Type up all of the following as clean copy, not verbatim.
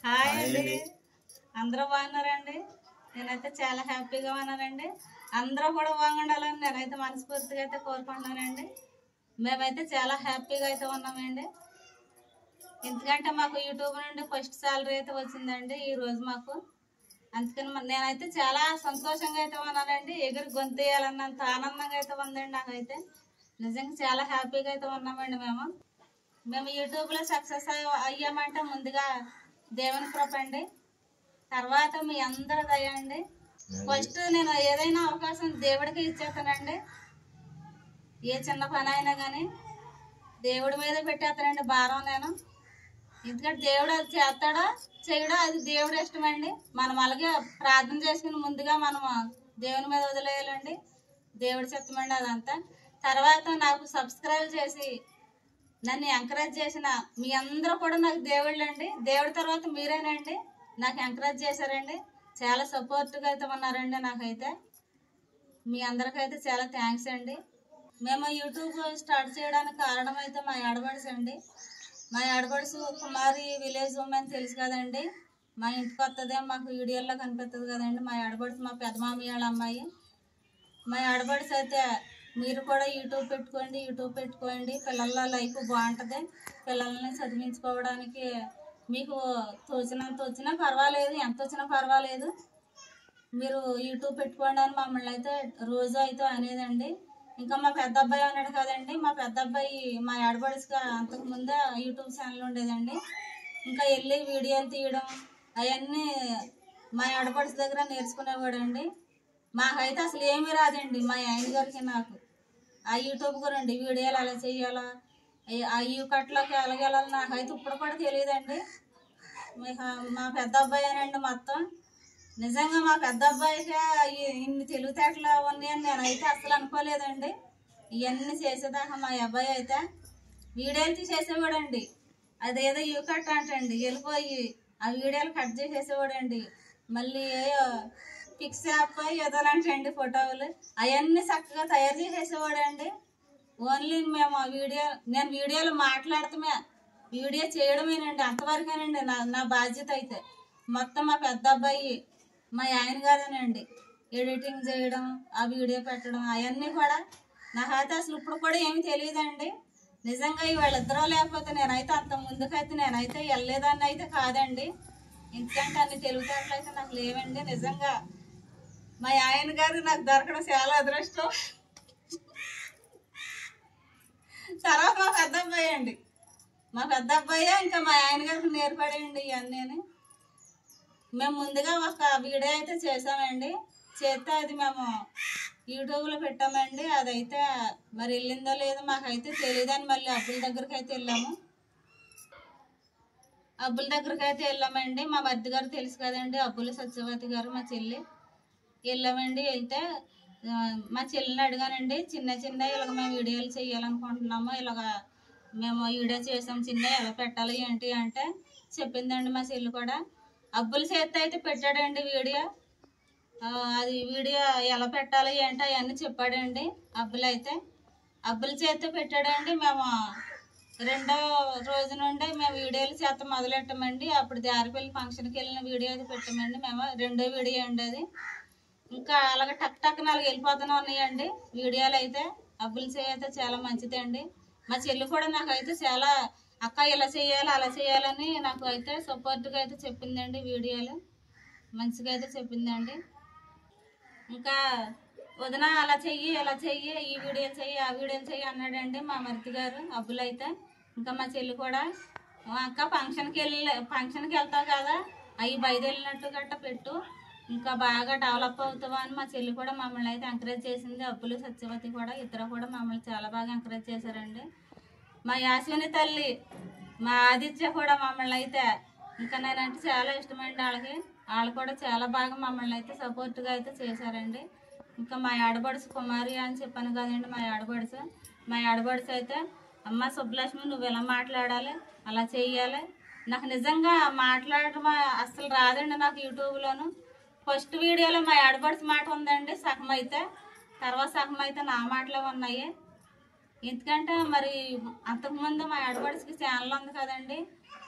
Hi అండి, అందరూ బాగున్నారండి? నేనైతే చాలా హ్యాపీగా ఉన్నానండి. అందరూ కూడా బాగుండాలని నేనైతే మనస్ఫూర్తిగా అయితే కోరుకుంటున్నానండి. మేమైతే చాలా హ్యాపీగా అయితే ఉన్నామండి. ఎందుకంటే మాకు యూట్యూబ్ నుండి ఫస్ట్ సాలరీ అయితే వచ్చిందండి ఈరోజు మాకు. అందుకని నేనైతే చాలా సంతోషంగా అయితే ఉన్నానండి. ఎగురు గొంతేయాలన్నంత ఆనందంగా అయితే ఉందండి నాకైతే. నిజంగా చాలా హ్యాపీగా అయితే ఉన్నామండి. మేము యూట్యూబ్లో సక్సెస్ అయ్యామంటే ముందుగా దేవుని కృప అండి, తర్వాత మీ అందరి దయ అండి. ఫస్ట్ నేను ఏదైనా అవకాశం దేవుడికి ఇచ్చేస్తానండి. ఏ చిన్న పని అయినా కానీ దేవుడి మీద పెట్టేస్తానండి భారం నేను. ఎందుకంటే దేవుడు అది చేస్తాడో చేయడో అది దేవుడు ఇష్టమండి. మనం అలాగే ప్రార్థన చేసుకుని ముందుగా మనం దేవుని మీద వదిలేయాలండి. దేవుడి చిత్తమండి అదంతా. తర్వాత నాకు సబ్స్క్రైబ్ చేసి నన్ను ఎంకరేజ్ చేసిన మీ అందరూ కూడా నాకు దేవుళ్ళు అండి. దేవుడి తర్వాత మీరేనండి నాకు ఎంకరేజ్ చేశారండి. చాలా సపోర్ట్గా అయితే ఉన్నారండి నాకైతే. మీ అందరికైతే చాలా థ్యాంక్స్ అండి. మేము యూట్యూబ్ స్టార్ట్ చేయడానికి కారణం అయితే మా ఆడబడుచు అండి. మా ఆడబడుచు కుమారి విలేజ్ ఉమెన్ తెలుసు కదండి. మా ఇంటికి వస్తుంది, మాకు వీడియోల్లో కనిపిస్తుంది కదండి. మా ఆడబడుచు మా పెద్ద మామయ్య వాళ్ళ అమ్మాయి. మా ఆడబడుచు అయితే మీరు కూడా యూట్యూబ్ పెట్టుకోండి, పిల్లల లైఫ్ బాగుంటుంది. పిల్లల్ని చదివించుకోవడానికి మీకు తోచినంత వచ్చినా పర్వాలేదు, ఎంత వచ్చినా పర్వాలేదు, మీరు యూట్యూబ్ పెట్టుకోండి అని మమ్మల్ని అయితే రోజు అయితే అనేదండి. ఇంకా మా పెద్ద అబ్బాయి ఉన్నాడు కదండి. మా పెద్ద అబ్బాయి మా ఆడబడుచుగా అంతకుముందే యూట్యూబ్ ఛానల్ ఉండేదండి. ఇంకా వెళ్ళి వీడియోలు తీయడం అవన్నీ మా ఆడబడుచు దగ్గర నేర్చుకునేవాడు అండి. మాకైతే అసలు ఏమీ రాదండి. మా ఆయన గారికి నాకు ఆ యూట్యూబ్ గురండి వీడియోలు ఎలా చేయాలా, ఆ యూ కట్లోకి ఎలాగెళ్ళాలి నాకైతే ఇప్పుడు కూడా తెలియదండి. మా పెద్ద అబ్బాయి అనండి మొత్తం. నిజంగా మా పెద్ద అబ్బాయిగా ఇన్ని తెలివితేటలు ఉన్నాయని నేనైతే అసలు అనుకోలేదండి. ఇవన్నీ చేసేదాకా మా అబ్బాయి అయితే వీడియోలు తీసేసేవాడండి. అదేదో యూ కట్ అంటండి వెళ్ళిపోయి ఆ వీడియోలు కట్ చేసేసేవాడండి. మళ్ళీ పిక్స్ యాప్ ఏదోనంటండి ఫోటోలు అవన్నీ చక్కగా తయారు చేసేసేవాడండి. ఓన్లీ మేము నేను వీడియోలు మాట్లాడటమే, వీడియో చేయడమేనండి, అంతవరకేనండి నా బాధ్యత అయితే. మొత్తం మా పెద్ద అబ్బాయి మా ఆయన గారేనండి ఎడిటింగ్ చేయడం, ఆ వీడియో పెట్టడం అవన్నీ కూడా. నాకైతే అసలు ఇప్పుడు కూడా ఏమి తెలియదండి. నిజంగా వాళ్ళిద్దరూ లేకపోతే నేనైతే అంత ముందుకైతే నేనైతే వెళ్ళలేదాన్ని అయితే కాదండి. ఎందుకంటే అన్ని తెలివితేటలు అయితే నాకు లేవండి. నిజంగా మా ఆయన గారు నాకు దొరకడం చాలా అదృష్టం. తర్వాత మా పెద్ద అబ్బాయి అండి, మా పెద్ద అబ్బాయి ఇంకా మా ఆయన గారికి నేర్పడండి ఇవన్నీ. మేము ముందుగా ఒక వీడియో అయితే చేసామండి. చేస్తే అది మేము యూట్యూబ్లో పెట్టామండి. అదైతే మరి వెళ్ళిందో లేదో మాకైతే తెలియదని మళ్ళీ అబ్బుల దగ్గరికి అయితే వెళ్ళామండి. మా మరిది గారు తెలుసు కదండి, అబ్బుల సత్యవతి గారు మా చెల్లి. వెళ్ళామండి. వెళ్తే మా చెల్లిని అడిగానండి, చిన్న ఇలాగ మేము వీడియోలు చేయాలనుకుంటున్నాము, ఇలాగ మేము వీడియో చేసాం చిన్న ఎలా పెట్టాలి ఏంటి అంటే చెప్పిందండి మా చెల్లి కూడా. అబ్బుల చేత అయితే పెట్టాడండి వీడియో. అది వీడియో ఎలా పెట్టాలి ఏంటి అవన్నీ చెప్పాడండి అబ్బుల చేత పెట్టాడండి. మేము రెండో రోజు నుండి మేము వీడియోలు చేత మొదలెట్టామండి. అప్పుడు దారిపల్లి ఫంక్షన్కి వెళ్ళిన వీడియో అయితే పెట్టామండి. మేము రెండో వీడియో అండి అది. ఇంకా అలాగే టక్ నాలుగు వెళ్ళిపోతూనే ఉన్నాయండి వీడియోలు అయితే. అబ్బుల చేత చాలా మంచిదండి. మా చెల్లి కూడా నాకైతే చాలా అక్క ఇలా చేయాలి అలా చేయాలని నాకు అయితే సపోర్ట్గా అయితే చెప్పిందండి. వీడియోలు మంచిగా అయితే చెప్పిందండి. ఇంకా వదిన అలా చెయ్యి ఇలా చెయ్యి, ఈ వీడియోలు చెయ్యి ఆ వీడియోలు చెయ్యి అన్నాడండి మా మరిది గారు అబ్బులు అయితే. ఇంకా మా చెల్లి కూడా అక్క ఫంక్షన్కి వెళ్తావు కదా, అవి బయలుదేరినట్టు గట్ట పెట్టు, ఇంకా బాగా డెవలప్ అవుతావా అని మా చెల్లి కూడా మమ్మల్ని అయితే ఎంకరేజ్ చేసింది. అబ్బులు సత్యవతి కూడా ఇద్దరు కూడా మమ్మల్ని చాలా బాగా ఎంకరేజ్ చేశారండి. మా యాశ్విని తల్లి మా ఆదిత్య కూడా మమ్మల్ని అయితే, ఇంకా నేనంటే చాలా ఇష్టమండి వాళ్ళకి. వాళ్ళు కూడా చాలా బాగా మమ్మల్ని అయితే సపోర్ట్గా అయితే చేశారండి. ఇంకా మా ఆడబడుచు కుమారి అని చెప్పాను కదండి, మా ఆడబడుచు అయితే అమ్మ సుబ్బలక్ష్మి నువ్వు ఎలా మాట్లాడాలి అలా చెయ్యాలి. నాకు నిజంగా మాట్లాడడం అస్సలు రాదండి. నాకు యూట్యూబ్లోను ఫస్ట్ వీడియోలో మా ఆడబడుచు మాట ఉందండి సగం అయితే, తర్వాత సగం అయితే నా మాటలే ఉన్నాయి. ఎందుకంటే మరి అంతకుముందు మా ఆడబడుచుకి ఛానల్ ఉంది కదండి,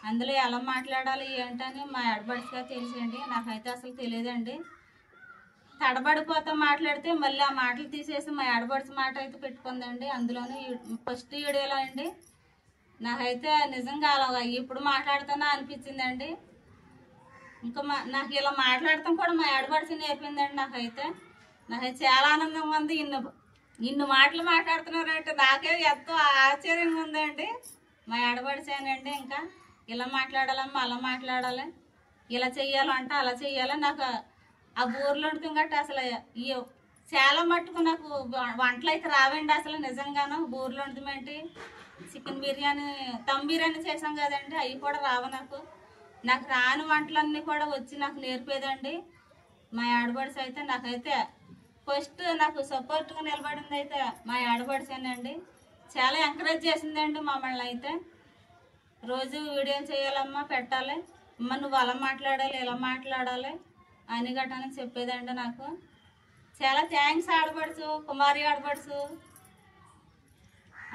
అందులో ఎలా మాట్లాడాలి ఏంటని మా ఆడబడుచుగా తెలిసండి. నాకైతే అసలు తెలియదండి. తడబడిపోతా మాట్లాడితే మళ్ళీ ఆ మాటలు తీసేసి మా ఆడబడుచు మాట అయితే పెట్టుకుందండి. అందులోనే ఫస్ట్ వీడియోలో అండి నాకైతే నిజంగా అలా ఇప్పుడు మాట్లాడుతున్నా అనిపించిందండి. ఇంకా నాకు ఇలా మాట్లాడటం కూడా మా ఆడబడుచు నేర్పిందండి. నాకైతే చాలా ఆనందంగా ఉంది. ఇన్ని మాటలు మాట్లాడుతున్నారంటే నాకే ఎంతో ఆశ్చర్యంగా ఉందండి. మా ఆడబడిచానండి. ఇంకా ఇలా మాట్లాడాలమ్మా అలా మాట్లాడాలి, ఇలా చెయ్యాలంటే అలా చెయ్యాలి. నాకు ఆ బూరెలు వండుతాం గట్ట అసలు చాలా మట్టుకు నాకు వంటలు అయితే రావండి అసలు. నిజంగాను బూరెలు వండుతామేంటి, చికెన్ బిర్యానీ దమ్ బిర్యానీ చేసాం కదండి, అవి కూడా రావు నాకు. నాకు రాని వంటలన్నీ కూడా వచ్చి నాకు నేర్పేదండి మా ఆడబడిస అయితే. నాకైతే ఫస్ట్ నాకు సపోర్ట్గా నిలబడింది అయితే మా ఆడబడిసానండి. చాలా ఎంకరేజ్ చేసిందండి మమ్మల్ని అయితే. రోజు వీడియో చేయాలమ్మా, పెట్టాలి అమ్మ, నువ్వు అలా మాట్లాడాలి ఇలా మాట్లాడాలి అని గట్టాని చెప్పేదండి నాకు. చాలా థ్యాంక్స్ ఆడబడుచు, కుమారి ఆడబడుచు.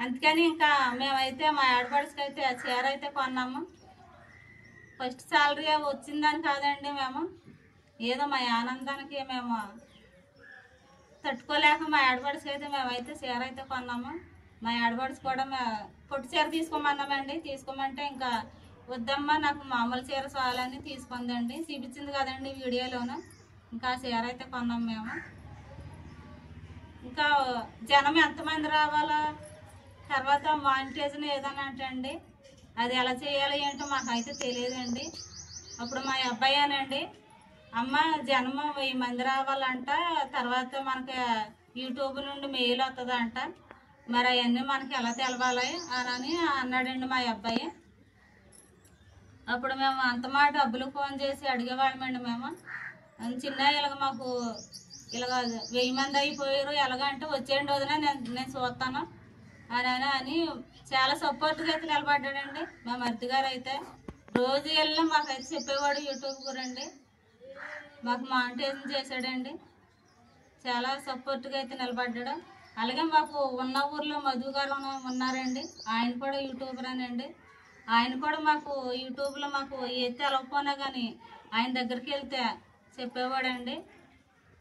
అందుకని ఇంకా మేమైతే మా ఆడబడుచుకి అయితే చీర అయితే కొన్నాము. ఫస్ట్ శాలరీ వచ్చిందని కాదండి, మేము ఏదో మా ఆనందానికి మేము తట్టుకోలేక మా ఆడబడుచుకి అయితే మేమైతే చీర అయితే కొన్నాము. మా ఆడబడుచు కూడా పొట్టు చీర తీసుకోమన్నామండి. తీసుకోమంటే ఇంకా వద్దమ్మా నాకు మామూలు చీర చాలని తీసుకుందండి. చూపించింది కదండి వీడియోలోను. ఇంకా చీర అయితే కొన్నాం మేము. ఇంకా జనం ఎంతమంది రావాలా, తర్వాత మానిటైజేషన్ ఏదైనా అంటండి అది ఎలా చేయాలి ఏంటో మాకైతే తెలియదండి. అప్పుడు మా అబ్బాయి అనండి, అమ్మ జనం 1000 మంది రావాలంట, తర్వాత మనకి యూట్యూబ్ నుండి మెయిల్ వస్తుందంట, మరి అవన్నీ మనకి ఎలా తెలవాలి అని అన్నాడండి మా అబ్బాయి. అప్పుడు మేము అంత మా డబ్బులు ఫోన్ చేసి అడిగేవాళ్ళమండి. మేము చిన్న ఇలాగ మాకు ఇలాగ 1000 మంది అయిపోయారు, ఎలాగంటే వచ్చేయండి వదిన నేను చూస్తాను అని చాలా సపోర్ట్గా అయితే నిలబడ్డాడండి మా మరిది గారు అయితే. రోజు వెళ్ళి మాకైతే చెప్పేవాడు యూట్యూబ్ గురండి, మాకు మానిటైజేషన్ చేశాడండి. చాలా సపోర్ట్గా అయితే నిలబడ్డాడు. అలాగే మాకు ఉన్న ఊర్లో మధు గారు ఉన్నారండి, ఆయన కూడా యూట్యూబర్ అనండి. ఆయన కూడా మాకు యూట్యూబ్లో మాకు ఏ తెలవకపోయినా కానీ ఆయన దగ్గరికి వెళ్తే చెప్పేవాడండి.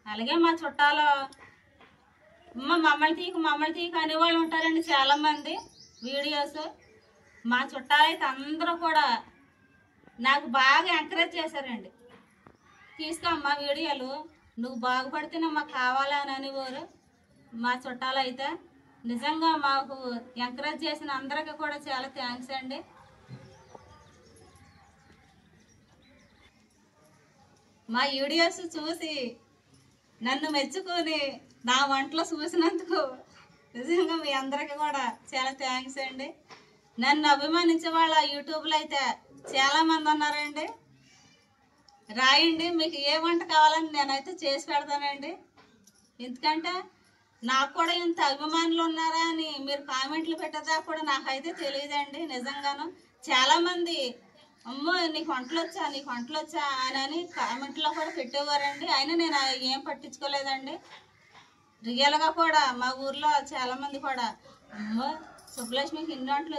అలాగే మా చుట్టాలు మమ్మల్ని తీకు అనేవాళ్ళు ఉంటారండి చాలామంది వీడియోస్. మా చుట్టాలు అయితే అందరూ కూడా నాకు బాగా ఎంకరేజ్ చేశారండి. తీసుకోమ్మా వీడియోలు, నువ్వు బాగుపడితేనే మాకు కావాలని అనేవారు మా చుట్టాలు అయితే. నిజంగా మాకు ఎంకరేజ్ చేసిన అందరికీ కూడా చాలా థ్యాంక్స్ అండి. మా వీడియోస్ చూసి నన్ను మెచ్చుకొని నా వంటలో చూసినందుకు నిజంగా మీ అందరికీ కూడా చాలా థ్యాంక్స్ అండి. నన్ను అభిమానించే వాళ్ళ యూట్యూబ్లో అయితే చాలామంది ఉన్నారండి. రాయండి, మీకు ఏ వంట కావాలని నేనైతే చేసి పెడతానండి. ఎందుకంటే నాకు కూడా ఇంత అభిమానులు ఉన్నారా అని మీరు కామెంట్లు పెట్టదా కూడా నాకైతే తెలియదండి. నిజంగాను చాలామంది అమ్మో నీకు వంటలు వచ్చా అని కామెంట్లో కూడా పెట్టేవారండి. అయినా నేను ఏం పట్టించుకోలేదండి. రియల్గా కూడా మా ఊర్లో చాలామంది కూడా అమ్మో సుబ్బలక్ష్మికి ఇన్ని వంటలు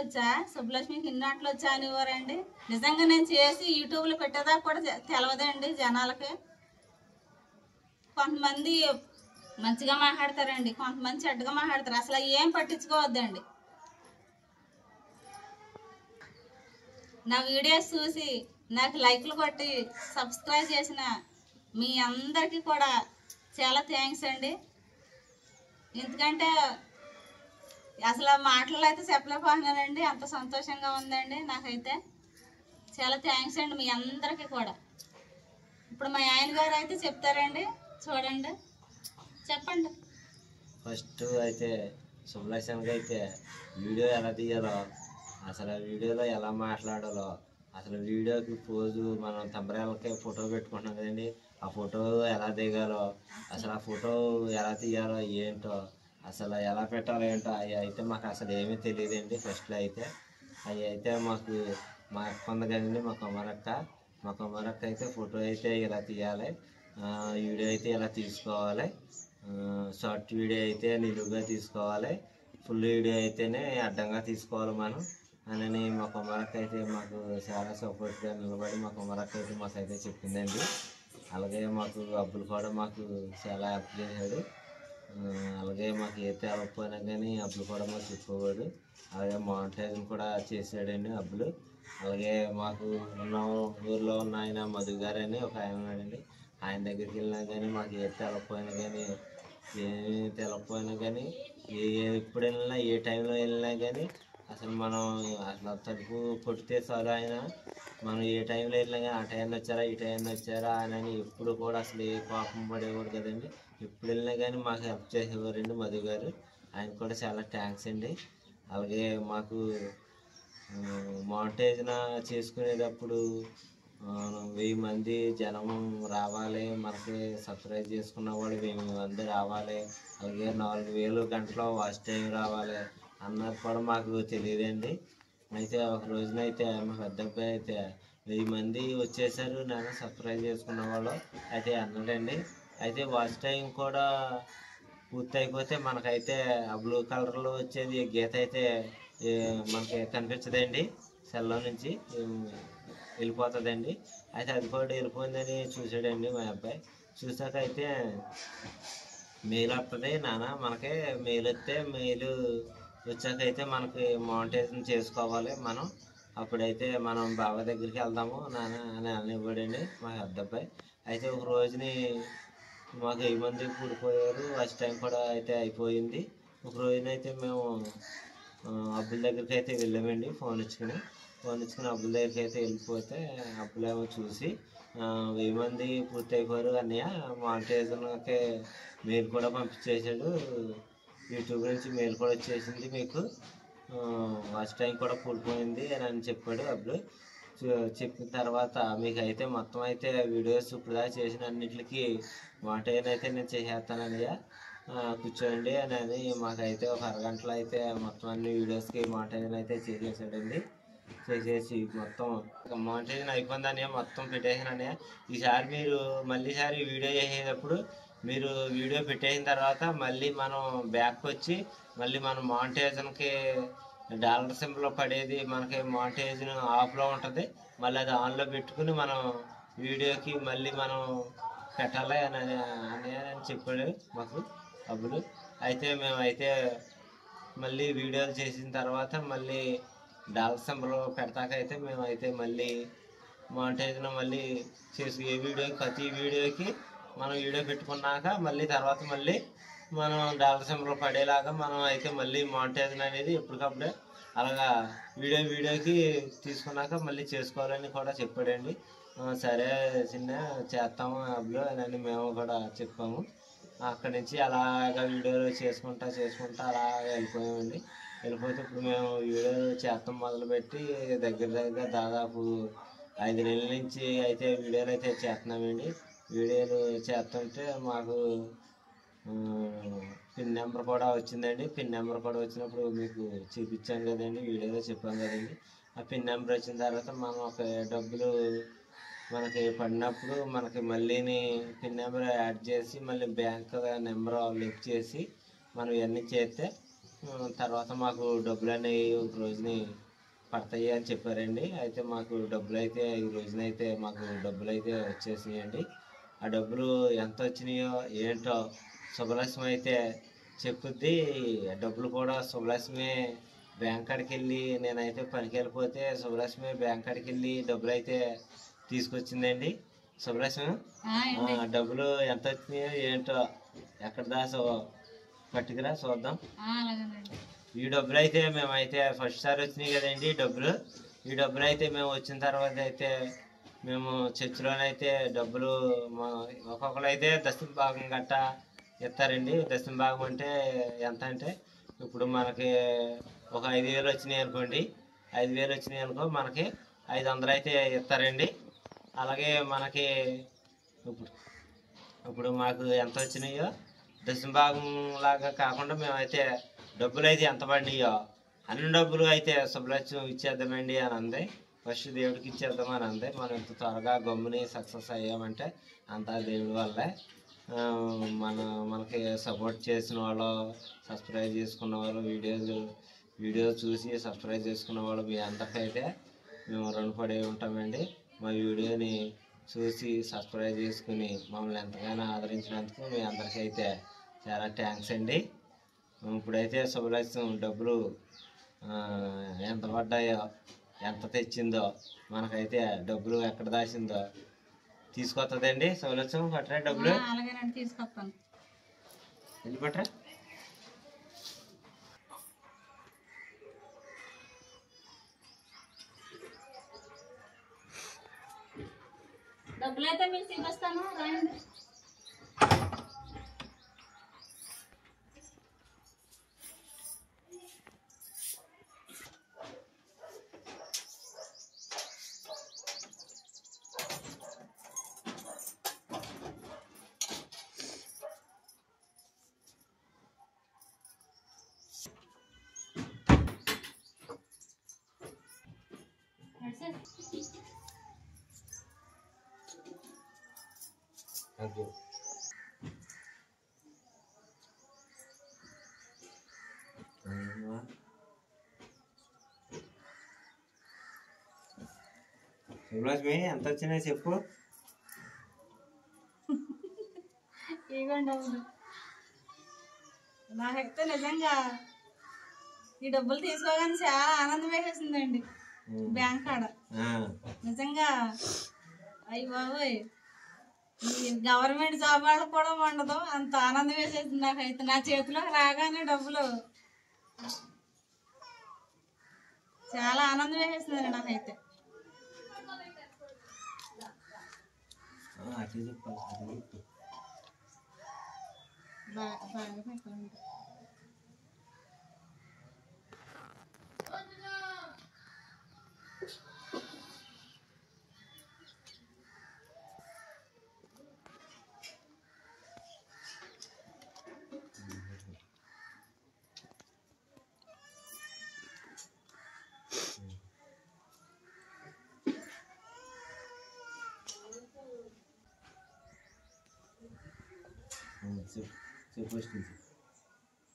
వచ్చా అనేవారండి. నిజంగా నేను చేసి యూట్యూబ్లో పెట్టేదా కూడా తెలవదండి జనాలకి. కొంతమంది మంచిగా మాట్లాడతారండి, కొంతమంది చెడ్డగా మాట్లాడతారు. అసలు ఏం పట్టించుకోవద్దండి. నా వీడియోస్ చూసి నాకు లైక్లు కొట్టి సబ్స్క్రైబ్ చేసిన మీ అందరికీ కూడా చాలా థ్యాంక్స్ అండి. ఎందుకంటే అసలు మాటలు అయితే చెప్పలేకపోతున్నానండి, అంత సంతోషంగా ఉందండి నాకైతే. చాలా థ్యాంక్స్ అండి మీ అందరికీ కూడా. ఇప్పుడు మా ఆయన గారు అయితే చెప్తారండి, చూడండి, చెప్పండి. ఫస్ట్ అయితే సుబ్బలక్ష్మికి అయితే వీడియో ఎలా తీయాలో, అసలు వీడియోలో ఎలా మాట్లాడాలో, అసలు వీడియోకి పోజు మనం తంబరేలకి ఫోటో పెట్టుకుంటున్నాం కదండి, ఆ ఫోటో ఎలా దిగాలో, అసలు ఆ ఫోటో ఎలా తీయాలో ఏంటో, అసలు ఎలా పెట్టాలో ఏంటో అవి అయితే మాకు అసలు ఏమీ తెలియదండి. ఫస్ట్లో అయితే అవి అయితే మా అక్క ఉంది కదండి, మా కుమారక్క అయితే ఫోటో అయితే ఇలా తీయాలి, వీడియో అయితే ఇలా తీసుకోవాలి, షార్ట్ వీడియో అయితే నిలువుగా తీసుకోవాలి, ఫుల్ వీడియో అయితేనే అడ్డంగా తీసుకోవాలి మనం అని మా కుమారక్క అయితే మాకు చాలా సపోర్ట్గా నిలబడి మా కుమారక్క అయితే మాకైతే చెప్పిందండి. అలాగే మాకు అబ్బులు కూడా మాకు చాలా హెల్ప్ చేశాడు. అలాగే మాకు ఏ తేలకపోయినా కానీ అబ్బులు కూడా మాకు చెప్పుకోవాడు. అలాగే మానిటైజన్ కూడా చేశాడండి అబ్బులు. అలాగే మాకు ఉన్న ఊర్లో ఉన్న ఆయన మధు గారు అని ఒక ఆయన ఉన్నాడండి. ఆయన దగ్గరికి వెళ్ళినా కానీ మాకు ఏ తెలకపోయినా కానీ ఏమి తెలకపోయినా కానీ ఎప్పుడు వెళ్ళినా ఏ టైంలో వెళ్ళినా కానీ అసలు మనం అసలు తలుపు కొట్టితే చాలు ఆయన మనం ఏ టైంలో వెళ్ళినా కానీ ఆ టైంలో వచ్చారా ఈ టైంలో వచ్చారా అని ఎప్పుడు కూడా అసలు ఏ కోపం పడేవాడు కదండి. ఎప్పుడు వెళ్ళినా కానీ మాకు హెల్ప్ చేసేవారండి మధు గారు. ఆయన కూడా చాలా థ్యాంక్స్ అండి. అలాగే మాకు మానిటైజన్ చేసుకునేటప్పుడు 1000 మంది జనం రావాలి, మనకి సబ్స్క్రైబ్ చేసుకున్న వాళ్ళు 1000 మంది రావాలి, అలాగే 4000 గంటల వాచ్ టైం రావాలి అన్నది కూడా మాకు తెలియదండి. అయితే ఒక రోజునైతే మా పెద్ద అబ్బాయి అయితే 1000 మంది వచ్చేసారు నేను సబ్స్క్రైబ్ చేసుకున్న వాళ్ళు అయితే అన్నాడండి. అయితే వాచ్ టైం కూడా పూర్తి అయిపోతే మనకైతే ఆ బ్లూ కలర్లో వచ్చేది గీత అయితే మనకి కనిపించదండి, సెల్లో నుంచి వెళ్ళిపోతుందండి. అయితే అది కూడా వెళ్ళిపోయిందని చూసాడండి మా అబ్బాయి. చూసాక అయితే మెయిల్ వస్తుంది నాన్న, మనకి మెయిల్ వస్తే మెయిల్ వచ్చాకైతే మనకి మానిటైజేషన్ చేసుకోవాలి మనం, అప్పుడైతే మనం బాబా దగ్గరికి వెళ్దాము నాన్న అని అనివ్వడండి మా పెద్ద అబ్బాయి. అయితే ఒక రోజుని మాకు 1000 మంది కూడిపోయారు, ఫస్ట్ టైం కూడా అయితే అయిపోయింది. ఒక రోజునైతే మేము అబ్బుల దగ్గరికి అయితే వెళ్ళామండి. ఫోన్ ఇచ్చుకుని అబ్బుల దగ్గరికి అయితే వెళ్ళిపోతే అబ్బులేమో చూసి 1000 మంది పూర్తి అయిపోయారు అన్నయ్య, మానిటైజేషన్కి మెయిల్ కూడా పంపించేశాడు, యూట్యూబ్ నుంచి మెయిల్ కూడా వచ్చేసింది, మీకు ఫస్ట్ టైం కూడా కూడిపోయింది అని చెప్పాడు అబ్బులు. చెప్పిన తర్వాత మీకు అయితే మొత్తం అయితే వీడియోస్ ఇప్పుడు చేసిన అన్నింటికి మానిటైజేషన్ అయితే నేను చేసేస్తానన్నయ్య, కూర్చోండి అని మాకైతే ఒక అరగంటలో అయితే మొత్తం అన్ని వీడియోస్కి మానిటైజేషన్ అయితే చేసేసాడండి. చేసేసి మొత్తం మానిటైజేషన్ అయిపోయిందనే మొత్తం పెట్టేసాననే. ఈసారి మీరు మళ్ళీసారి వీడియో చేసేటప్పుడు మీరు వీడియో పెట్టేసిన తర్వాత మళ్ళీ మనం బ్యాక్ వచ్చి మళ్ళీ మనం మానిటైజేషన్కి డాలర్ సింబల్ పడేది మనకి మానిటైజేషన్ ఆఫ్లో ఉంటుంది, మళ్ళీ అది ఆన్లో పెట్టుకుని మనం వీడియోకి మళ్ళీ మనం పెట్టాలి అని చెప్పాడు మాకు అబ్బులు. అయితే మేమైతే మళ్ళీ వీడియోలు చేసిన తర్వాత మళ్ళీ డాలర్ సింబల్ పెడతాకైతే మేమైతే మళ్ళీ మానిటైజేషన్ మళ్ళీ చేసి ప్రతి వీడియోకి మనం వీడియో పెట్టుకున్నాక మళ్ళీ తర్వాత మళ్ళీ మనం డాలర్ సింబల్ పడేలాగా మనం అయితే మళ్ళీ మానిటైజేషన్ అనేది ఎప్పటికప్పుడే అలాగా వీడియోకి తీసుకున్నాక మళ్ళీ చేసుకోవాలని కూడా చెప్పాడండి. సరే చిన్న చేస్తాము అబ్బులు అని మేము కూడా చెప్పాము. అక్కడి నుంచి అలాగా వీడియోలు చేసుకుంటా అలాగా వెళ్ళిపోయామండి. వెళ్ళిపోతే ఇప్పుడు మేము వీడియోలు చేస్తాం మొదలుపెట్టి దగ్గర దాదాపు 5 నెలల నుంచి అయితే వీడియోలు అయితే చేస్తున్నామండి. వీడియోలు చేస్తుంటే మాకు పిన్ నెంబర్ కూడా వచ్చిందండి. పిన్ నెంబర్ కూడా వచ్చినప్పుడు మీకు చూపించాను కదండి, వీడియోలో చెప్పాను కదండి. ఆ పిన్ నెంబర్ వచ్చిన తర్వాత మనం ఒక డబ్బులు మనకి పడినప్పుడు మనకి మళ్ళీని పిన్ నెంబర్ యాడ్ చేసి మళ్ళీ బ్యాంక్ నెంబర్ లింక్ చేసి మనం ఇవన్నీ చేస్తే తర్వాత మాకు డబ్బులు అనేవి ఒక రోజుని పడతాయి అని చెప్పారండి. అయితే మాకు డబ్బులు అయితే ఈ రోజునైతే మాకు డబ్బులు అయితే వచ్చేసినాయండి. ఆ డబ్బులు ఎంత వచ్చినాయో ఏంటో శుభలక్ష్మి అయితే చెప్పుద్ది. డబ్బులు కూడా శుభలక్ష్మి బ్యాంక్ కాడికి వెళ్ళి నేనైతే పనికి వెళ్ళిపోతే శుభలక్ష్మి బ్యాంక్ కాడికి వెళ్ళి డబ్బులు అయితే తీసుకొచ్చిందండి. శుభలక్ష్మి డబ్బులు ఎంత వచ్చినాయో ఏంటో ఎక్కడ దాసో పట్టుకురా చూద్దాం. ఈ డబ్బులు అయితే మేమైతే ఫస్ట్ సారి వచ్చినాయి కదండి ఈ డబ్బులు అయితే మేము వచ్చిన తర్వాత అయితే మేము చర్చిలోనైతే డబ్బులు ఒక్కొక్కరు అయితే దశమ భాగం గట్ట ఇస్తారండి. దశమ భాగం అంటే ఎంత అంటే ఇప్పుడు మనకి ఒక 5000 వచ్చినాయి అనుకోండి, 5000 వచ్చినాయి అనుకో మనకి 500 అయితే ఇస్తారండి. అలాగే మనకి ఇప్పుడు మాకు ఎంత వచ్చినాయో దశమ భాగం లాగా కాకుండా మేమైతే డబ్బులు అయితే ఎంత పడినాయో అన్ని డబ్బులు అయితే శుభలక్ష్మి ఇచ్చేద్దామండి అని అంది. ఫస్ట్ దేవుడికి ఇచ్చేద్దామని అంది. మనం ఇంత త్వరగా గమ్ముని సక్సెస్ అయ్యామంటే అంతా దేవుడి వల్లే. మనకి సపోర్ట్ చేసిన వాళ్ళు, సబ్స్క్రైబ్ చేసుకున్న వాళ్ళు, వీడియోలు వీడియో చూసి సబ్స్క్రైబ్ చేసుకున్న వాళ్ళు మీ అందరికైతే మేము రుణపడి ఉంటామండి. మా వీడియోని చూసి సబ్స్క్రైబ్ చేసుకుని మమ్మల్ని ఎంతగానో ఆదరించినందుకు మీ అందరికైతే చాలా థ్యాంక్స్ అండి. ఇప్పుడైతే శుభలక్ష్యం డబ్బులు ఎంత పడ్డాయో, ఎంత తెచ్చిందో, మనకైతే డబ్బులు ఎక్కడ దాచిందో తీసుకొస్తుందండి. శుభలక్ష్యం పట్టరా డబ్బులు? అలాగేనండి, తీసుకొస్తాను. వెళ్ళి పట్టరా. డబ్బులు అయితే మీకు తీసుకొస్తాను, రాయండి. శుభలక్ష్మి ఎంత వచ్చినాయి చెప్పు. ఇవ్వండి డబ్బులు. నాకైతే నిజంగా ఈ డబ్బులు తీసుకోగానే చాలా ఆనందం వేసేసిందండి. బ్యాంక్ కాడ నిజంగా అయ్యి బాబోయ్, ఈ గవర్నమెంట్ జాబ్ వాళ్ళకి కూడా ఉండదు, అంత ఆనందం వేసేసింది నాకైతే. నా చేతిలోకి రాగానే డబ్బులు చాలా ఆనందం వేసేసిందండి నాకైతే. బాగా పెట్టండి.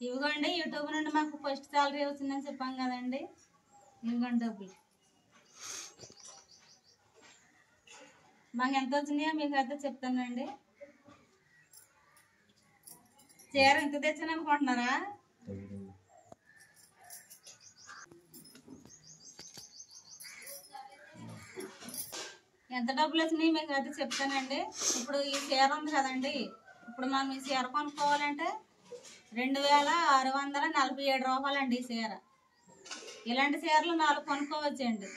ఇవిగోండి, యూట్యూబ్ నుండి మాకు ఫస్ట్ సాలరీ వచ్చిందని చెప్పాం కదండి. ఇవిగోండి డబ్బులు. మాకు ఎంత వచ్చినాయో మీకు అయితే చెప్తానండి. చీర ఇంత తెచ్చాను అనుకుంటున్నారా? ఎంత డబ్బులు వచ్చినాయి మీకు అయితే చెప్తానండి. ఇప్పుడు ఈ చీర ఉంది కదండి, ఇప్పుడు మనం ఈ చీర కొనుక్కోవాలంటే 2647 రూపాయలండి ఈ చీర. ఇలాంటి చీరలు 4 కొనుక్కోవచ్చండి.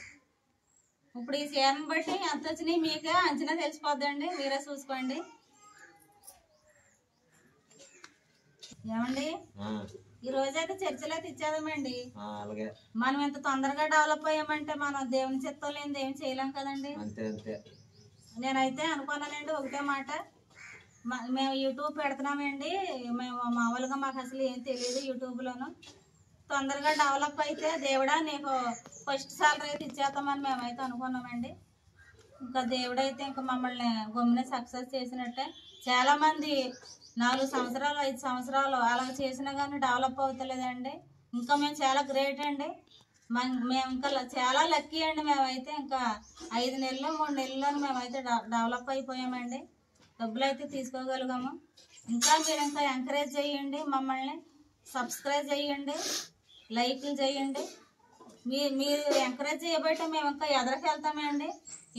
ఇప్పుడు ఈ చీరను బట్టి ఎంత వచ్చినాయి మీకే అంచనా తెలిసిపోద్దండి, మీరే చూసుకోండి. ఏమండి, ఈ రోజైతే చర్చలు అయితే ఇచ్చేదామండి. మనం ఇంత తొందరగా డెవలప్ అయ్యామంటే మనం దేవుని చిత్తం లేనిది ఏం చేయలేం కదండి. నేనైతే అనుకున్నానండి ఒకటే మాట, మేము యూట్యూబ్ పెడుతున్నామండి, మేము మామూలుగా మాకు అసలు ఏం తెలియదు యూట్యూబ్లోను. తొందరగా డెవలప్ అయితే దేవుడా నీకు ఫస్ట్ సాలరీ అయితే ఇచ్చేస్తామని మేమైతే అనుకున్నామండి. ఇంకా దేవుడైతే ఇంకా మమ్మల్ని గమ్మునే సక్సెస్ చేసినట్టే. చాలామంది 4 సంవత్సరాలు 5 సంవత్సరాలు అలా చేసినా కానీ డెవలప్ అవుతలేదండి. ఇంకా మేము చాలా గ్రేట్ అండి. మేము ఇంకా చాలా లక్కీ అండి. మేమైతే ఇంకా 5 నెలలు 3 నెలల్లో మేమైతే డెవలప్ అయిపోయామండి. డబ్బులు అయితే తీసుకోగలిగాము. ఇంకా మీరు ఇంకా ఎంకరేజ్ చేయండి, మమ్మల్ని సబ్స్క్రైబ్ చేయండి, లైక్లు చేయండి. మీరు ఎంకరేజ్ చేయబట్టి మేము ఇంకా ఎదరికి వెళ్తామండి.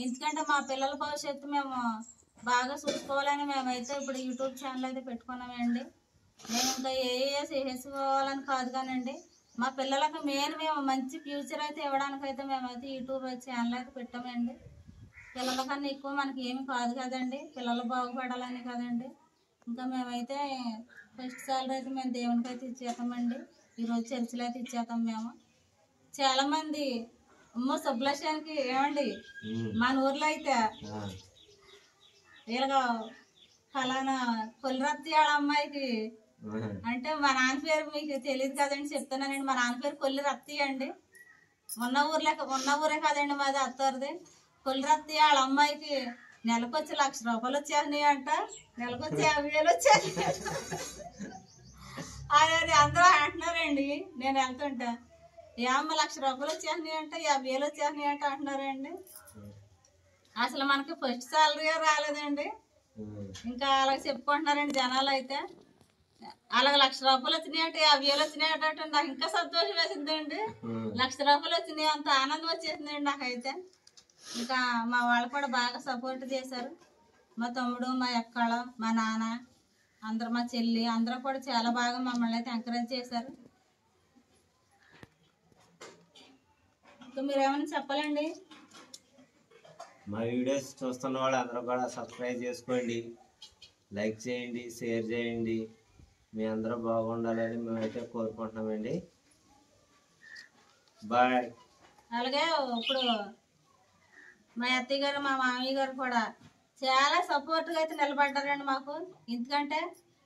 ఎందుకంటే మా పిల్లల భవిష్యత్తు మేము బాగా చూసుకోవాలని మేమైతే ఇప్పుడు యూట్యూబ్ ఛానల్ అయితే పెట్టుకున్నామండి. మేము ఇంకా చేసుకోవాలని కాదు కానండి, మా పిల్లలకు మేము మంచి ఫ్యూచర్ అయితే ఇవ్వడానికైతే మేమైతే యూట్యూబ్ ఛానల్ అయితే పెట్టామండి. పిల్లల కన్నా ఎక్కువ మనకి ఏమి కాదు కదండి, పిల్లలు బాగుపడాలని కదండి. ఇంకా మేమైతే ఫస్ట్ సాలరీ అయితే మేము దేవునికి అయితే ఇచ్చేస్తామండి. ఈరోజు చర్చిలో అయితే ఇచ్చేస్తాం మేము. చాలామంది అమ్మో సుబ్బలక్ష్యానికి ఏమండి మన ఊర్లో అయితే ఇలాగ ఫలానా కొల్లిరత్తి వాళ్ళ అమ్మాయికి అంటే మా నాన్న పేరు మీకు తెలియదు కదండి, చెప్తున్నానండి. మా నాన్న పేరు కొల్లిరత్తి అండి. ఉన్న ఊరే కదండి మాది అత్తవారిది. కొల్లిరత్తి వాళ్ళ అమ్మాయికి నెలకొచ్చి 1,00,000 రూపాయలు వచ్చేసినాయి అంట, నెలకొచ్చి 50,000 వచ్చేసి అది అందరూ అంటున్నారండి నేను వెళ్తుంటా. ఏమ్మ 1,00,000 వచ్చేసినాయి అంటే 50,000 వచ్చేసినాయి అంటే అంటున్నారండి. అసలు మనకి ఫస్ట్ సాలరీ రాలేదండి. ఇంకా అలాగ చెప్పుకుంటున్నారండి జనాలు అయితే. అలాగ 1,00,000 వచ్చినాయి అంటే 50,000 వచ్చినాయి అంటే నాకు ఇంకా సంతోషం వేసిందండి. 1,00,000 వచ్చినాయి అంత ఆనందం వచ్చేసిందండి నాకైతే. ఇంకా మా వాళ్ళు కూడా బాగా సపోర్ట్ చేశారు. మా తమ్ముడు, మా అక్కల, మా నాన్న, అందరు, మా చెల్లి అందరూ కూడా చాలా బాగా మమ్మల్ని అయితే ఎంకరేజ్ చేశారు. ఇంకా మీరేమైనా చెప్పాలండి? మా వీడియోస్ చూస్తున్న వాళ్ళు అందరూ కూడా సబ్స్క్రైబ్ చేసుకోండి, లైక్ చేయండి, షేర్ చేయండి. మీ అందరూ బాగుండాలని మేమైతే కోరుకుంటున్నామండి. బాయ్. అలాగే ఇప్పుడు మా అత్తయ్య గారు, మా మామయ్య గారు కూడా చాలా సపోర్ట్గా అయితే నిలబడ్డారండి మాకు. ఎందుకంటే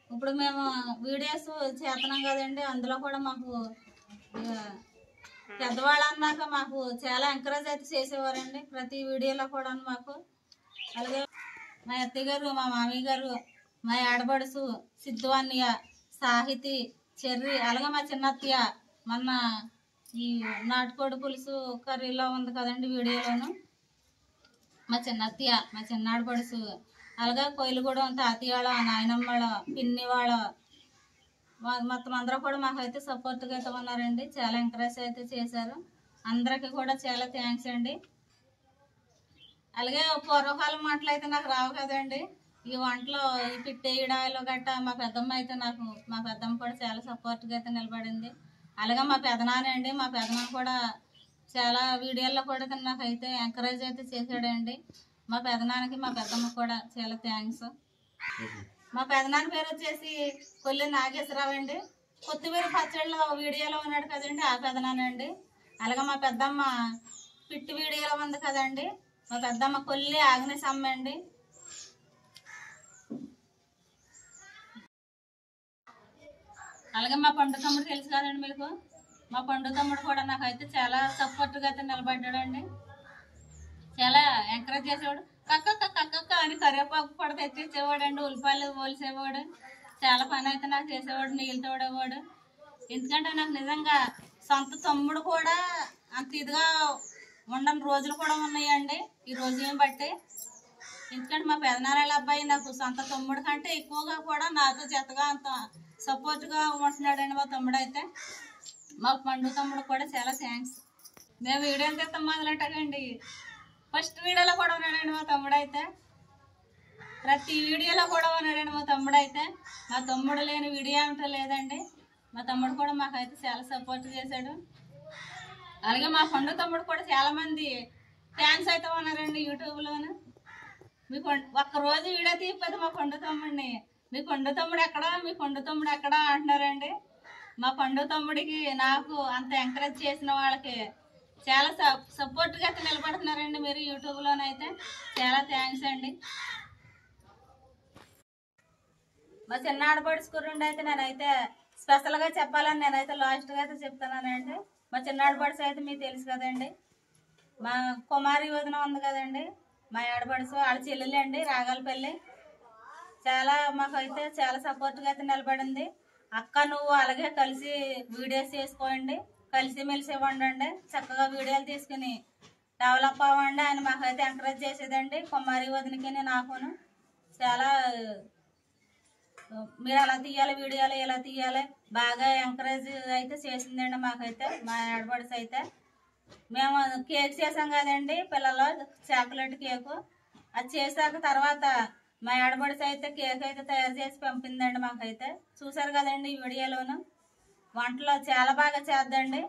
ఇప్పుడు మేము వీడియోస్ చేస్తున్నాం కదండి, అందులో కూడా మాకు పెద్దవాళ్ళు అన్నాక మాకు చాలా ఎంకరేజ్ అయితే చేసేవారండి ప్రతి వీడియోలో కూడా మాకు. అలాగే మా అత్తయ్య గారు, మా మామయ్య గారు, మా ఆడబడుసు సిద్ధు అన్నయ్య, సాహితి, చెర్రి, అలాగే మా చిన్నత్తయ్య మొన్న ఈ నాటుకోడి పులుసు కర్రీలో ఉంది కదండి వీడియోలోను, మా చిన్నత్తయ్య, మా చిన్నాడు పడుసు, అలాగే కొయ్యలగూడెం తాతయ్య వాళ్ళ, నాయనమ్మ వాళ్ళ, పిన్ని వాళ్ళ మొత్తం అందరూ కూడా మాకైతే సపోర్ట్గా అయితే ఉన్నారండి. చాలా ఎంకరేజ్ అయితే చేశారు. అందరికీ కూడా చాలా థ్యాంక్స్ అండి. అలాగే పూర్వకాలం మాటలు అయితే నాకు రావు కదండి. ఈ వంటలో ఈ పిట్టేయడాలు గట్టా మా పెద్దమ్మ అయితే మా పెద్దమ్మ కూడా చాలా సపోర్ట్గా అయితే నిలబడింది. అలాగే మా పెదనాన్న అండి, మా పెదనాన్న కూడా చాలా వీడియోల్లో కూడా నాకైతే ఎంకరేజ్ అయితే చేశాడండి. మా పెదనాన్నకి, మా పెద్దమ్మకి కూడా చాలా థ్యాంక్స్. మా పెదనాన్న పేరు వచ్చేసి కొల్లి నాగేశ్వరరావు అండి. కొత్తిమీర పచ్చడిలో వీడియోలో ఉన్నాడు కదండి, ఆ పెదనాన్న అండి. అలాగే మా పెద్దమ్మ పిట్టి వీడియోలో ఉంది కదండి, మా పెద్దమ్మ కొల్లి ఆగ్నేశమ్మ అండి. అలాగే మా పండు తమ్ముడు తెలుసు కదండి మీకు. మా పండు తమ్ముడు కూడా నాకైతే చాలా సపోర్ట్గా అయితే నిలబడ్డాడండి. చాలా ఎంకరేజ్ చేసేవాడు. కక్క అని కరివేపాకు కూడా తెచ్చేసేవాడు అండి, ఉల్లిపాయలు పోల్చేవాడు. చాలా పని అయితే నాకు చేసేవాడు, నీళ్ళు తోడేవాడు. ఎందుకంటే నాకు నిజంగా సొంత తమ్ముడు కూడా అంత ఇదిగా ఉండని రోజులు కూడా ఉన్నాయండి ఈ రోజులను బట్టి. ఎందుకంటే మా పెదనారాయణ అబ్బాయి నాకు సొంత తమ్ముడు కంటే ఎక్కువగా కూడా నాతో జతగా అంత సపోర్ట్గా ఉంటున్నాడండి మా తమ్ముడు అయితే. మా పండు తమ్ముడు కూడా చాలా థ్యాంక్స్. మేము వీడియో తీస్తాం మొదలెట్టకండి, ఫస్ట్ వీడియోలో కూడా ఉన్నాడండి మా తమ్ముడు అయితే. ప్రతి వీడియోలో కూడా ఉన్నాడండి మా తమ్ముడు అయితే. మా తమ్ముడు లేని వీడియో ఏమిటో లేదండి. మా తమ్ముడు కూడా మాకైతే చాలా సపోర్ట్ చేశాడు. అలాగే మా పండు తమ్ముడు కూడా చాలామంది ఫ్యాన్స్ అయితే ఉన్నారండి యూట్యూబ్లోను. మీకు ఒక్కరోజు వీడియో తీయకపోతే మా పండు తమ్ముడిని మీ పండు తమ్ముడు ఎక్కడా, మీ పండు తమ్ముడు ఎక్కడా అంటున్నారండి. మా పండు తమ్ముడికి నాకు అంత ఎంకరేజ్ చేసిన వాళ్ళకి చాలా సపోర్ట్గా అయితే నిలబడుతున్నారండి మీరు యూట్యూబ్లోనైతే. చాలా థ్యాంక్స్ అండి. మా చిన్న ఆడపడుచుకురుండి అయితే నేనైతే స్పెషల్గా చెప్పాలని నేనైతే లాస్ట్గా అయితే చెప్తున్నానండి. మా చిన్న ఆడపడుచు అయితే మీకు తెలుసు కదండి, మా కుమారి వదిన ఉంది కదండి, మా ఆడపడుచు వాళ్ళ చెల్లెలు అండి, రాగాలపల్లి. చాలా మాకైతే చాలా సపోర్ట్గా అయితే నిలబడింది. అక్క నువ్వు అలాగే కలిసి వీడియోస్ చేసుకోండి, కలిసి మెలిసి ఇవ్వండి, చక్కగా వీడియోలు తీసుకుని డెవలప్ అవ్వండి అని మాకైతే ఎంకరేజ్ చేసేదండి. కుమారి వదినకి నాకును చాలా మీరు అలా తీయాలి, వీడియోలు ఇలా తీయాలి బాగా ఎంకరేజ్ అయితే చేసిందండి మాకైతే. మా ఆడపడుచు అయితే మేము కేక్ చేసాం కదండి పిల్లలు, చాక్లెట్ కేకు. అది చేశాక తర్వాత మా ఆడపడుచు అయితే కేక్ అయితే తయారు చేసి పంపిందండి మాకైతే. చూసారు కదండి ఈ వీడియోలోను. వంటలో చాలా బాగా చేద్దండి.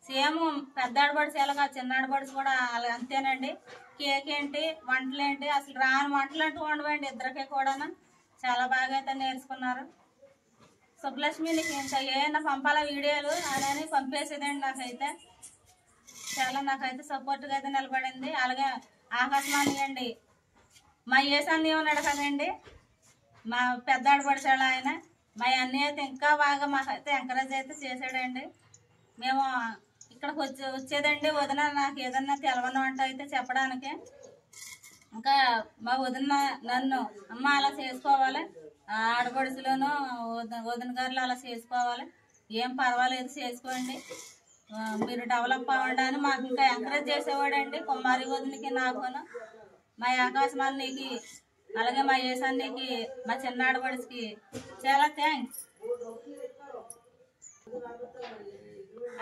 సేమ్ పెద్ద ఆడపడుచు ఎలాగా చిన్న ఆడపడుచు కూడా అలా అంతేనండి. కేక్ ఏంటి, వంటలు ఏంటి, అసలు రాని వంటలు అంటూ ఉండవండి ఇద్దరికీ కూడా. చాలా బాగా అయితే నేర్చుకున్నారు. సుబ్బలక్ష్మి నీకు ఇంకా ఏమైనా పంపాలా వీడియోలు అని పంపేసేదండి నాకైతే. చాలా నాకైతే సపోర్ట్గా అయితే నిలబడింది. అలాగే ఆకాశవాణి అండి, మా ఏసన్నీ ఉన్నాడు కదండి, మా పెద్ద ఆడపడిచాడు ఆయన. మా అన్నయ్య అయితే ఇంకా బాగా మాకైతే ఎంకరేజ్ అయితే చేశాడండి. మేము ఇక్కడికి వచ్చేదండి వదిన నాకు ఏదన్నా తెలవని వంట అయితే చెప్పడానికి. ఇంకా మా వదిన నన్ను అమ్మ అలా చేసుకోవాలి, ఆడపడుచులోను వదిన గారులు అలా చేసుకోవాలి, ఏం పర్వాలేదు చేసుకోండి, మీరు డెవలప్ అవ్వడాన్ని మాకు ఇంకా ఎంకరేజ్ చేసేవాడండి. కుమారి వదినికి నాకును, మా ఆకాశమానికి, అలాగే మా ఏసానికి, మా చిన్నాడబడికి చాలా థ్యాంక్స్.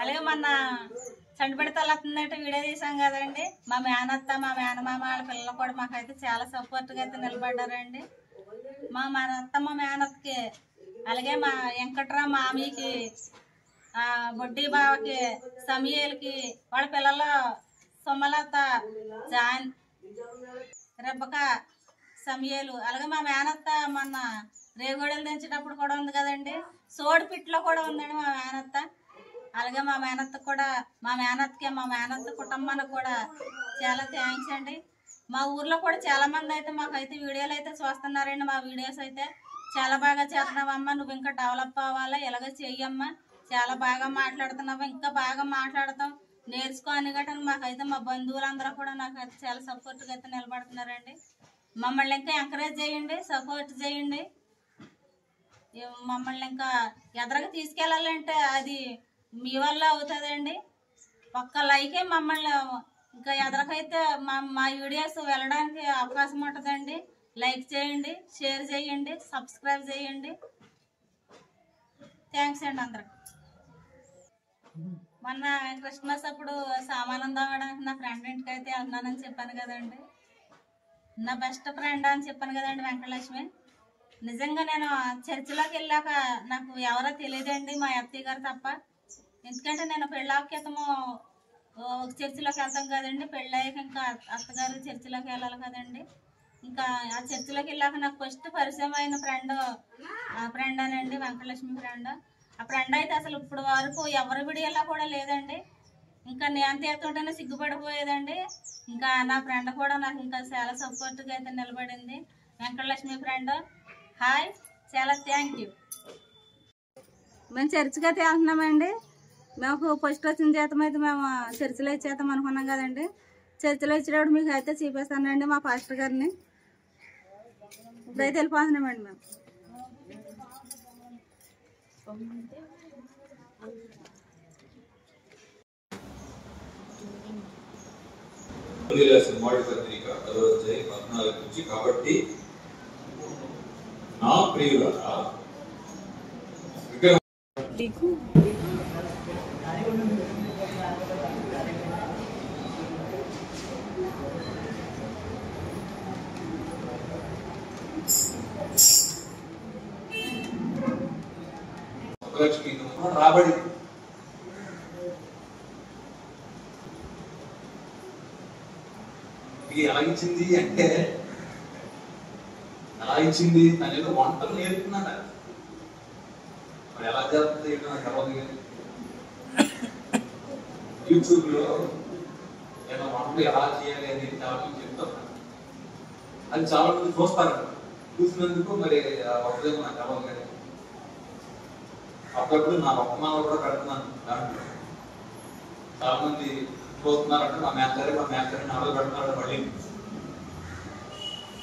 అలాగే మొన్న చంటిపడి తలవుతుందంటే వీడియో తీసాం కదండి. మా మేనత్త, మా మేనమామ వాళ్ళ పిల్లలు కూడా మాకైతే చాలా సపోర్ట్గా అయితే నిలబడ్డారండి. మా అత్త, మా మేనత్తకి, అలాగే మా వెంకట్రావు మామీకి, బొడ్డి బావకి, సమీయలకి, వాళ్ళ పిల్లలు సుమలత, జాన్, రెబ్బక, సమీయలు, అలాగే మా మేనత్త మొన్న రేగోడలు దించేటప్పుడు కూడా ఉంది కదండి. సోడిపిట్లో కూడా ఉందండి మా మేనత్త. అలాగే మా మేనత్త కూడా, మా మేనత్తకి, మా మేనత్త కుటుంబానికి కూడా చాలా థ్యాంక్స్ అండి. మా ఊర్లో కూడా చాలా మంది అయితే మాకైతే వీడియోలు అయితే చూస్తున్నారండి. మా వీడియోస్ అయితే చాలా బాగా చేస్తున్నావమ్మా, నువ్వు ఇంకా డెవలప్ అవ్వాలా, ఇలాగ చెయ్యమ్మా, చాలా బాగా మాట్లాడుతున్నావు, ఇంకా బాగా మాట్లాడతాం, నేర్చుకో అని గట్రా మాకైతే మా బంధువులందరూ కూడా నాకైతే చాలా సపోర్ట్గా అయితే నిలబడుతున్నారండి. మమ్మల్ని ఇంకా ఎంకరేజ్ చేయండి, సపోర్ట్ చేయండి. మమ్మల్ని ఇంకా ఎదరగా తీసుకెళ్ళాలంటే అది మీ వల్ల అవుతుందండి. ఒక్క లైకే మమ్మల్ని ఇంకా ఎదరకైతే మా వీడియోస్ వెళ్ళడానికి అవకాశం ఉంటుందండి. లైక్ చేయండి, షేర్ చేయండి, సబ్స్క్రైబ్ చేయండి. థ్యాంక్స్ అండి అందరికి. మొన్న క్రిస్మస్ అప్పుడు సామానం తవ్వడానికి నా ఫ్రెండ్ ఇంటికి అయితే వెళ్తున్నానని చెప్పాను కదండి. నా బెస్ట్ ఫ్రెండ్ అని చెప్పాను కదండి, వెంకటలక్ష్మి. నిజంగా నేను చర్చిలోకి వెళ్ళాక నాకు ఎవరో తెలియదండి, మా అత్తయ్య గారు తప్ప. ఎందుకంటే నేను పెళ్ళాకేతము ఒక చర్చిలోకి వెళ్తాం కదండి, పెళ్ళయ్యాక ఇంకా అత్తగారు చర్చిలోకి వెళ్ళాలి కదండి. ఇంకా ఆ చర్చిలోకి వెళ్ళాక నాకు ఫస్ట్ పరిచయం అయిన ఫ్రెండ్ అనండి వెంకటలక్ష్మి ఫ్రెండ్. ఆ ఫ్రెండ్ అయితే అసలు ఇప్పుడు వరకు ఎవరి వీడియోలా కూడా లేదండి. ఇంకా నేను తీస్తుంటేనే సిగ్గుపడిపోయేదండి. ఇంకా నా ఫ్రెండ్ కూడా నాకు ఇంకా చాలా సపోర్ట్గా అయితే నిలబడింది. వెంకటలక్ష్మి ఫ్రెండ్, హాయ్, చాలా థ్యాంక్ యూ. మేము చర్చికి అయితే వెళ్తున్నామండి. మాకు ఫస్ట్ వచ్చిన జీతం అయితే మేము చర్చిలో ఇచ్చేద్దాం అనుకున్నాం కదండి. చర్చిలో ఇచ్చేటప్పుడు మీకు అయితే చూపిస్తానండి మా పాస్టర్ గారిని. ఇప్పుడైతే వెళ్ళిపోతున్నామండి మేము. మొదటి పత్రిక 14 నుంచి. కాబట్టి నా ప్రియులారా రాబడి ఎలా ఇచ్చింది అంటే, ఎలా ఇచ్చింది తను ఏదో వంటలు నేర్పుతున్నాడు. మరి ఎలా జరుగుతుంది ఏంటో నాకు అవ్వదు. యూట్యూబ్ లో ఏదో వంటలు ఎలా చేయాలి అని చాలా మంది చెప్తాను. అది చాలా మంది చూస్తారు. చూసినందుకు మరి ఒకదేమో నాకు అవ్వదు. కానీ అప్పుడప్పుడు నా ఒక్కమాలు కూడా పెడుతున్నాను దాంట్లో. చాలా మంది చూస్తున్నారంటే మా మేస్టర్ నాలుగు పెడుతున్నాడు. మళ్ళీ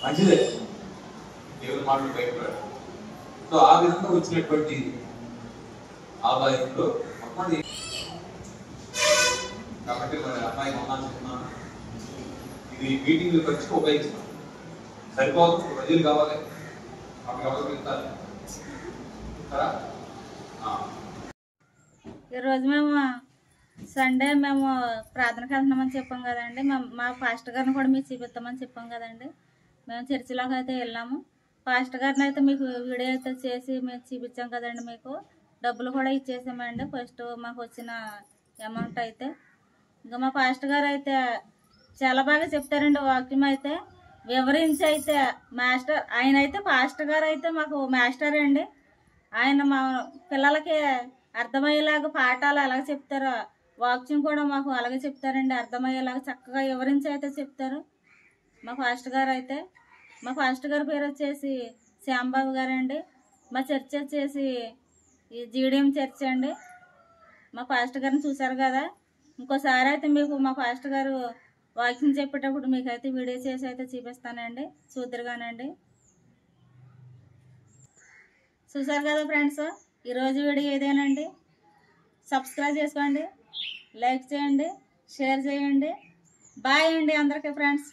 మంచిదే, దేవుని మాటలు బయటపడారు. సో ఆ విధంగా వచ్చినటువంటి ఆదాయంలో అమ్మాయి కాబట్టి మరి అమ్మాయి మొన్న చెప్తున్నాను, ఇది మీటింగ్లు ఖర్చుకు ఉపయోగిస్తాం. సరిపోదు, ప్రజలు కావాలి, మాకు ఎవరు వెళ్తారు. ఈరోజు మేము సండే మేము ప్రార్థనకు వెళ్తున్నామని చెప్పాం కదండి. మా పాస్టర్ గారిని కూడా మీకు చూపిస్తామని చెప్పాం కదండి. మేము చర్చిలోకి అయితే వెళ్ళాము. పాస్టర్ గారిని అయితే మీకు వీడియో అయితే చేసి మేము చూపించాం కదండి. మీకు డబ్బులు కూడా ఇచ్చేసామండి ఫస్ట్ మాకు వచ్చిన అమౌంట్ అయితే. ఇంకా మా పాస్టర్ గారు అయితే చాలా బాగా చెప్తారండి. వాక్యం అయితే వివరించి అయితే మాస్టర్, ఆయన అయితే పాస్టర్ గారు అయితే మాకు మాస్టర్ అండి. ఆయన మా పిల్లలకి అర్థమయ్యేలాగా పాఠాలు ఎలాగ చెప్తారో వాక్యం కూడా మాకు అలాగే చెప్తారండి. అర్థమయ్యేలాగా చక్కగా వివరించి అయితే చెప్తారు మా పాస్టర్ గారు అయితే. మా పాస్టర్ గారి పేరు వచ్చేసి శ్యాంబాబు గారు అండి. మా చర్చ్ వచ్చేసి ఈ జీడిఎం చర్చ్ అండి. మా పాస్టర్ గారిని చూసారు కదా. ఇంకోసారి అయితే మీకు మా పాస్టర్ గారు వాక్యం చెప్పేటప్పుడు మీకు అయితే వీడియో చేసి అయితే చూపిస్తానండి, చూద్దరుగానండి. చూసారు కదా ఫ్రెండ్స్, ఈరోజు వీడియో ఏదేనండి. సబ్స్క్రైబ్ చేసుకోండి, లైక్ చేయండి, షేర్ చేయండి. బాయ్ అండి అందరికీ ఫ్రెండ్స్.